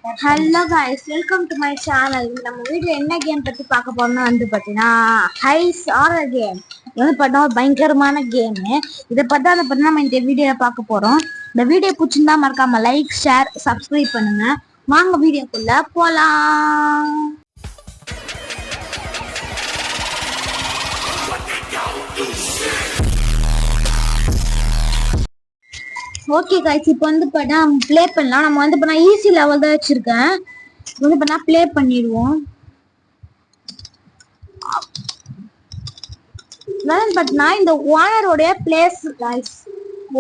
Hello guys, welcome to my channel. நம்ம video என்ன game பத்தி பார்க்க போறோம்னா பாத்தீங்கன்னா ஹைஸ் ஹாரர் கேம். இது பார்த்தா பயங்கரமான கேம். இத பத்தி நம்ம இந்த வீடியோல பார்க்க போறோம். இந்த வீடியோ பிடிச்சிருந்தா மறக்காம லைக், ஷேர், சப்ஸ்கிரைப் பண்ணுங்க. வாங்க வீடியோக்குள்ள போலாம். ஓகே गाइस, இப்போ பார்த்தா ப்ளே பண்ணலாம். நம்ம பார்த்தா ஈஸி லெவல் தான் வச்சிருக்கேன். பார்த்தா ப்ளே பண்ணிடுவோம். பார்த்தா இந்த ஓனரோட பிளேஸ் गाइस.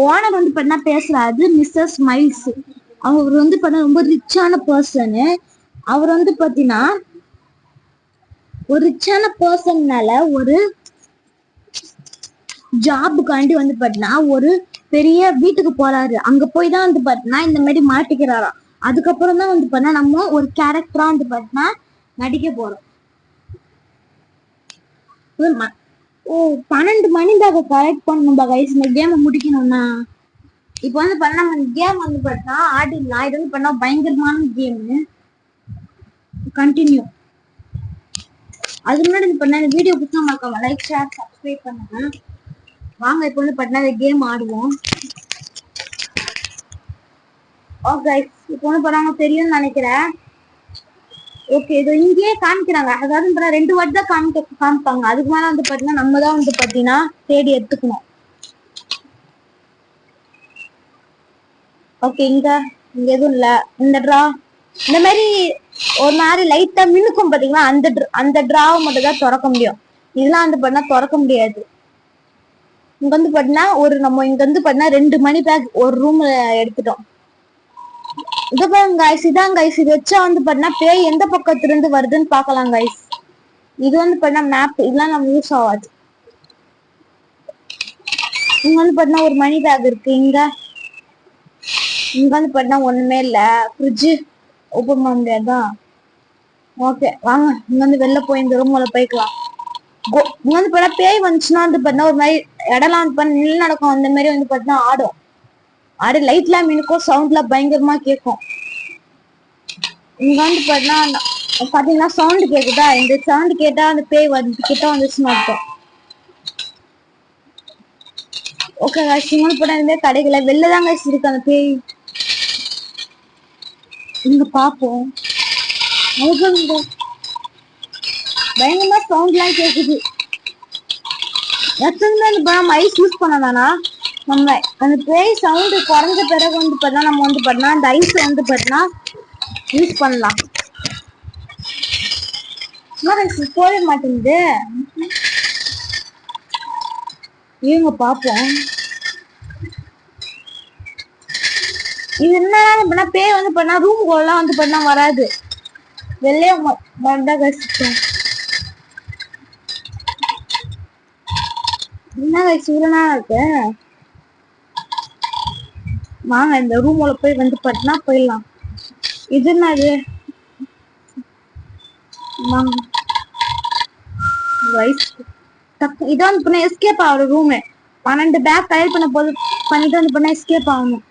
ஓனர் பார்த்தா பேசுறாரு மிஸ்ஸஸ் மைல்ஸ். அவர் பார்த்தா ரொம்ப ரிச்சான பர்சன். அவர் பார்த்தீங்கன்னா ஒரு ரிச்சான பர்சன்னால ஒரு ஜாபுக்காண்டி பார்த்தீங்கன்னா ஒரு பெரிய வீட்டுக்கு போறாரு. அங்க போய் தான் பார்த்தீங்கன்னா இந்த மாதிரி மாட்டிக்கிறாராம். அதுக்கப்புறம் தான் பார்த்தா நம்ம ஒரு கேரக்டரா பார்த்தீங்கன்னா நடிக்க போறோம். 12 மணி பேக கலெக்ட் பண்ணணும் गाइस. இந்த கேமை முடிக்கணும்னா இப்போ பார்த்தா நம்ம கேம் பார்த்தா ஆடிடலாம். இது பார்த்தா பயங்கரமான கேம். கண்டினியூ. அது முன்னாடி பார்த்தா இந்த வீடியோ பிடிச்சா மறக்காம லைக், ஷேர், சப்ஸ்கிரைப் பண்ணுங்க. வாங்க இப்போ பார்த்தா இந்த கேம் ஆடுவோம். ஓகே गाइस, இப்போ பார்த்தா தெரியும்னு நினைக்கிறேன். ஓகே, இது இங்கேயே காமிக்கிறாங்க. அதாவது 2 வாட்டி தான் காமிப்பாங்க. அதுக்கு மேல பாத்தீங்கன்னா நம்ம தான் பாத்தீங்கன்னா தேடி எடுத்துக்கணும். ஓகே, இங்க எதுவும் இல்ல. இந்த டிரா இந்த மாதிரி ஒரு மாதிரி லைட்டா மினுக்கும் பாத்தீங்கன்னா அந்த டிராவை மட்டும் தான் திறக்க முடியும். இதெல்லாம் பண்ணா திறக்க முடியாது. இங்க பாத்தீங்கன்னா நம்ம இங்க பாத்தீங்கன்னா 2 மணி பேக் ஒரு ரூம்ல எடுத்துட்டோம். இது பாருங்க गाइस, இதான் गाइस. இது வச்சா பார்த்தா பேய் எந்த பக்கத்துல இருந்து வருதுன்னு பார்க்கலாம் गाइस. இது பார்த்தா மேப். இதெல்லாம் நம்ம யூஸ் ஆகாது. இங்க பார்த்தா ஒரு மணி பேக் இருக்கு. இங்க பார்த்தா ஒண்ணுமே இல்ல. ஃப்ரிட்ஜ் ஓபன் பண்ண முடியாதா? ஓகே, வாங்க இங்க வெளில போய் இந்த ரூம்ல போய்க்கலாம். இங்க பார்த்தா பேய் வந்துச்சுன்னா பார்த்தா ஒரு மாதிரி இடம்லாம் நின்று நடக்கும். அந்த மாதிரி பார்த்தா ஆடும். ஆடு லைட்லாம் மினுக்கும், சவுண்ட்லாம் பயங்கரமா கேட்கும். இங்க பாத்தீங்கன்னா சவுண்ட் கேக்குதா? இந்த சவுண்ட் கேட்டா அந்த பேய் கிட்ட வந்துச்சுன்னு அர்த்தம். ஓகே गाइस, இந்த கடைகளை வெளிலதான் गाइस இருக்கு அந்த பேய். இங்க பாப்போம். பயங்கரமா சவுண்ட்லாம் கேக்குது. எப்பவுமே ஐஸ் யூஸ் பண்ணதானா? நம்ம அந்த பேய் சவுண்ட் குறைஞ்ச பிறகு பார்த்தா நம்ம பார்த்தா அந்த ஐஸ் பார்த்தா யூஸ் பண்ணலாம். போட மாட்டேங்குது. இவங்க பாப்போம். இது என்ன பேய் பண்ணா ரூமுக்குள்ளலாம் பண்ணா வராது. வெளியே வந்தா கஷ்டம். என்ன இவ்வளோ இருக்கு. வாங்க இந்த ரூம்ல போய் பார்த்தா போயிடலாம். இது என்னது? இதான் பண்ண எஸ்கேப் ஆகுற ரூம். 12 பேக் கலெக்ட் பண்ண போது பண்ணிட்டு பண்ண எஸ்கேப் ஆகணும்.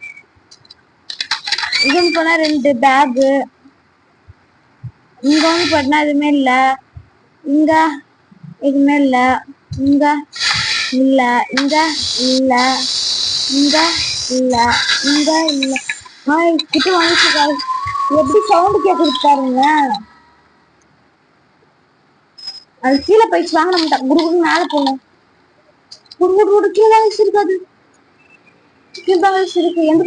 இது பண்ணா 2 பேக். இங்க பண்ணா எதுவுமே இல்ல. இங்க எதுவுமே இல்ல. இங்க இல்ல. இங்க இல்ல. இங்க இல்ல. இங்க இல்ல. கிட்ட வாங்கிட்டு எப்படி சவுண்ட் கேட்டு பாருங்க. அது கீழே போயிடுச்சு. வாங்க நம்ம குடுகுடு மேல போகணும். குடுகுடு கீழே இருக்காது. இருக்கு. எந்த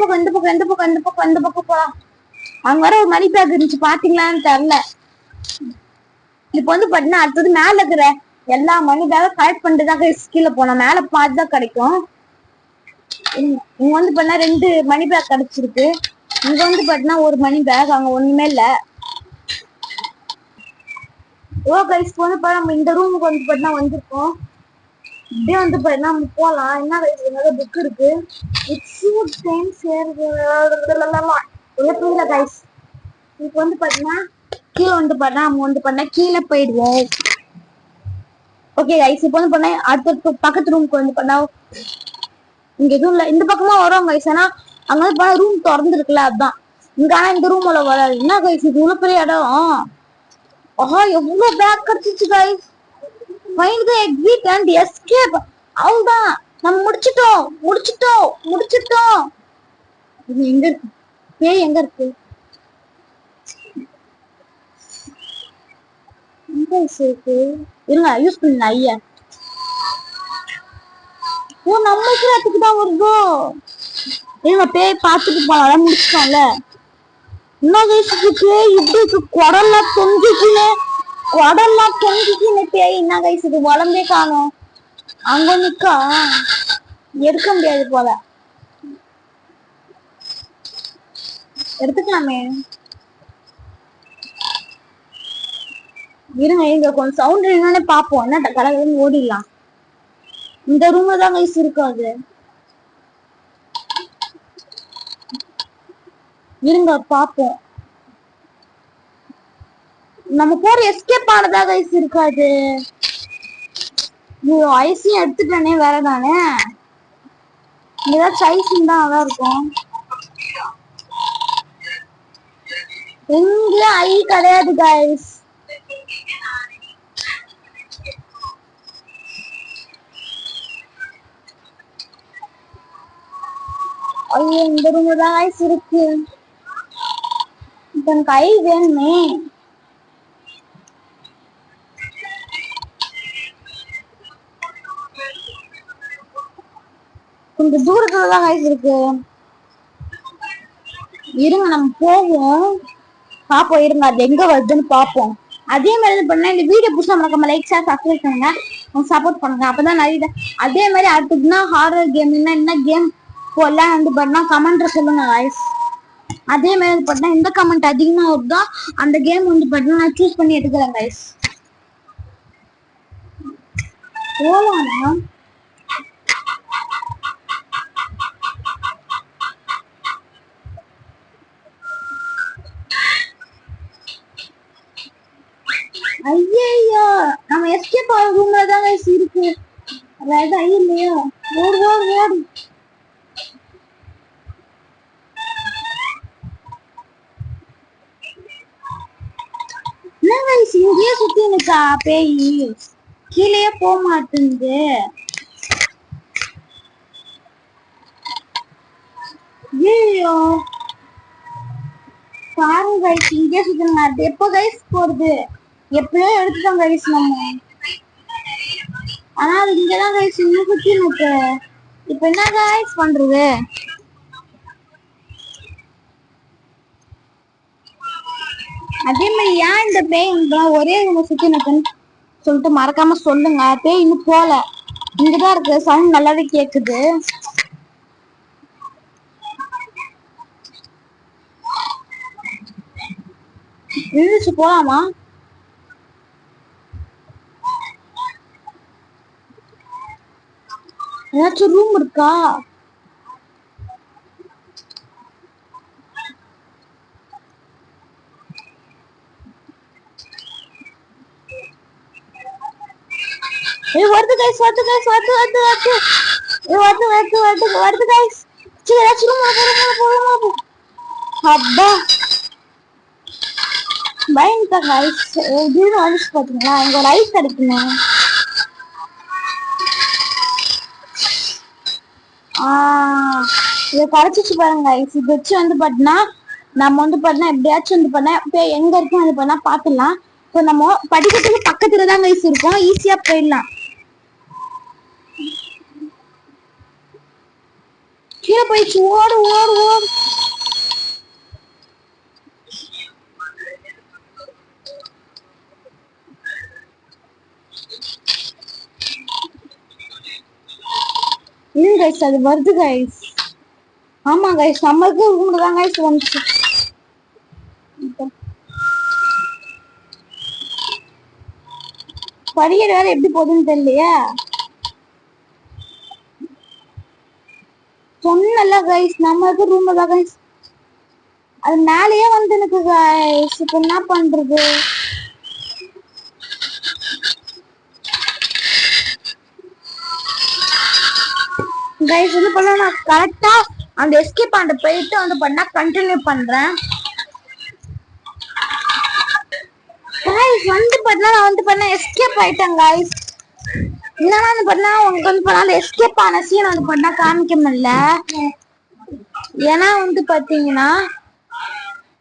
பக்கம் போலாம். அங்க வர ஒரு மணி பேக் இருந்துச்சு, பாத்தீங்களான்னு தெரியல. இப்ப பாத்தீங்கன்னா அடுத்தது மேல இருக்கிற எல்லா மணி பேக கலெக்ட் பண்ணிட்டுதான் கீழே போனோம். மேல பார்த்துதான் கிடைக்கும். இங்க பண்ணா 2 மணி பேக் கிடைச்சிருக்கு. இங்க பாத்தீங்கன்னா ஒரு மணி பேக். அங்க ஒண்ணுமே இல்ல. ஓ गाइस, நம்ம இந்த ரூமுக்கு பார்த்தா வந்திருக்கோம். இப்படியே பார்த்தா நம்ம போலாம். என்ன நிறைய புக் இருக்கு. गाइस, இப்போ பார்த்தீங்கன்னா கீழே பார்த்தா நம்ம பண்ணா கீழே போயிடுவோம். ஓகே गाइस, இப்போ பண்ணா அடுத்த பக்கத்து ரூமுக்கு பண்ணா இங்க எதுவும் இல்ல. இந்த பக்கமா வரும் गाइस. ஆனா அங்க ரூம் திறந்துருக்குல்ல, அதான் இங்க ஆனா இந்த ரூம்ல வராது. என்ன கைஸ் இது இவ்வளவு பெரிய இடம். ஆஹா எவ்வளவு பேக் கிடைச்சிச்சு guys. Find the exit and escape. அவ்வளவுதான் நம்ம முடிச்சிட்டோம். இது எங்க இருக்கு? பேய் எங்க இருக்கு? எங்க இருக்கு? இருங்க யூஸ் பண்ணுங்க ஐயா. ஓ நம்ம இருக்கிறதுக்கு தான் வருதோ. இருங்க பேய் பார்த்துட்டு போலாம். முடிச்சிட்டோம்ல. என்ன கைஸுக்கு பேய் இப்படி குடல்லாம் தொங்கிக்கின்னு பேய். என்ன கைஸுக்கு உடம்பே காணும். அங்க நிக்கா எடுக்க முடியாது போல. எடுத்துக்கலாமே. இருங்க இங்க கொஞ்சம் சவுண்ட் என்னன்னு பாப்போம். என்ன கலகலன்னு ஓடிடலாம். இந்த ரூம்ல தான் கைஸ் இருக்காது. இருங்க பாப்போம். நம்ம போற எஸ்கேப் ஆனதா கைஸ் இருக்காது. ஐஸையும் எடுத்துட்டானே வேற தானே. ஏதாச்சும் ஐஸும் தான் அதான் இருக்கும். எங்க ஐ கிடையாது கைஸ். ஐயோ இந்த ரூம்ல தான் கைஸ் இருக்கு. இப்ப எனக்கு ஐ வேணுமே. கொஞ்சம் தூரத்துலதான் கைஸ் இருக்கு. இருங்க நம்ம போவோம். பாப்போம் இருங்க அது எங்க வருதுன்னு பாப்போம். அதே மாதிரி பண்ணா இந்த வீடியோ புதுசா மறக்காம லைக் ஷேர் சப்ஸ்கிரைப் பண்ணுங்க. சப்போர்ட் பண்ணுங்க. அப்பதான் நிறைய அதே மாதிரி அடுத்ததுன்னா ஹாரர் கேம் என்ன கேம் போடலாம் வந்து பண்ணா கமெண்ட்ல சொல்லுங்க கைஸ். அதே மாதிரி பண்ணா எந்த கமெண்ட் அதிகமா வருதோ அந்த கேம் வந்து பண்ணா நான் சூஸ் பண்ணி எடுக்கிறேன் கைஸ். போலாமா? ஐயோ நம்ம எஸ்கேப் ஆகிற ரூம்ல தான் கைஸ் இருக்கு. வேற இல்லையா? ஓடு. என்ன கைஸ் இங்கேயே சுத்தி நிக்கா பேய். கீழே போக மாட்டேங்குது. ஐயோ பாருங்க கைஸ் இங்கேயே சுத்தினா எப்போ கைஸ் போறது? எப்பயோ எடுத்துட்டோம் கைஸ் நம்ம. ஆனா அது இங்கதான் கைஸ் இன்னும் சுத்தி நிக்கு. இப்ப என்ன கைஸ் பண்றது? அதே மாதிரி ஏன் இந்த பேய் ஒரே சுத்தி நிக்குன்னு சொல்லிட்டு மறக்காம சொல்லுங்க. பேய் இன்னும் போல. இங்கதான் இருக்கு. சவுண்ட் நல்லாவே கேக்குது. இருந்துச்சு போலாமா? ஏதாச்சும் ரூம் இருக்கா? வருது கைஸ் வருது கைஸ். சரி ஏதாச்சும் ரூம் அப்பா பயந்துட்டா கைஸ். திடீர்னு வந்துச்சு பாத்தீங்களா. இங்க ஒரு ஐஸ் கிடைக்குமே. இதை கரைச்சிச்சு பாருங்க கைஸ். இது வச்சு வந்து பாத்தீங்கன்னா நம்ம வந்து பாத்தீங்கன்னா எப்படியாச்சும் வந்து பண்ணா எங்க இருக்கும் அது பண்ணா பாத்துடலாம். இப்போ நம்ம படிக்கட்டுக்கு பக்கத்துலதான் கைஸ் இருக்கும். ஈஸியா போயிடலாம். கீழே போயிடுச்சு. ஓடு. இல்ல கைஸ் அது வருது கைஸ். ஆமா கைஸ் நம்மளுக்கு ரூம்ல தான் கைஸ் வந்துச்சு. படிக்கட்டு வேற எப்படி போகுதுன்னு தெரியலையா. சொன்னல கைஸ் நம்மளுக்கு ரூம்ல தான் கைஸ். அது மேலேயே வந்து எனக்கு கைஸ். இப்ப என்ன பண்றது? கைஸ் வந்து பண்ணா நான் கரெக்டா அந்த எஸ்கேப் ஆண்ட போயிட்டு வந்து பண்ணா கண்டினியூ பண்றேன். गाइस வந்து பண்ணா நான் வந்து பண்ண எஸ்கேப் ஆயிட்டேன் गाइस என்னன்னா வந்து பண்ணா உங்களுக்கு வந்து பண்ணால எஸ்கேப் ஆன சீன் வந்து பண்ணா காமிக்க முடியல ஏன்னா வந்து பாத்தீங்கன்னா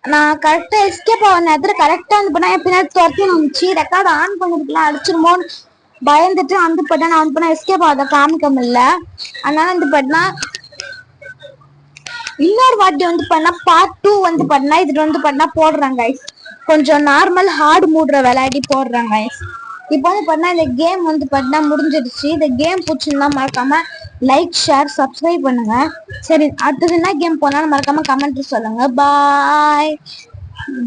நான் கரெக்டா எஸ்கேப் ஆன நேரத்துல கரெக்டா வந்து பண்ணா பின்னாடி துரத்தி வந்துச்சு ரெக்கார்ட் ஆன் பண்ணிருக்கலாம் அடிச்சிருமோன்னு பயந்துட்டு வந்து பண்ணா நான் வந்து பண்ணா எஸ்கேப் ஆகாத காமிக்க முடியல அதனால வந்து பண்ணா இன்னொரு வாட்டி வந்து பண்ணா பார்ட் 2 வந்து பண்ணா இதுல வந்து பண்ணா போடுறாங்க गाइस கொஞ்சம் நார்மல் ஹார்ட் மூட்ற விளையாடி போடுறாங்க गाइस இப்போ வந்து பண்ணா இந்த கேம் வந்து பண்ணா முடிஞ்சிடுச்சு இந்த கேம் பிடிச்சிருந்தா மறக்காம லைக் ஷேர் சப்ஸ்கிரைப் பண்ணுங்க சரி அடுத்தது என்ன கேம் போனாலும் மறக்காம கமெண்ட்ல சொல்லுங்க பாய்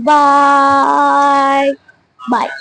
பாய் பாய்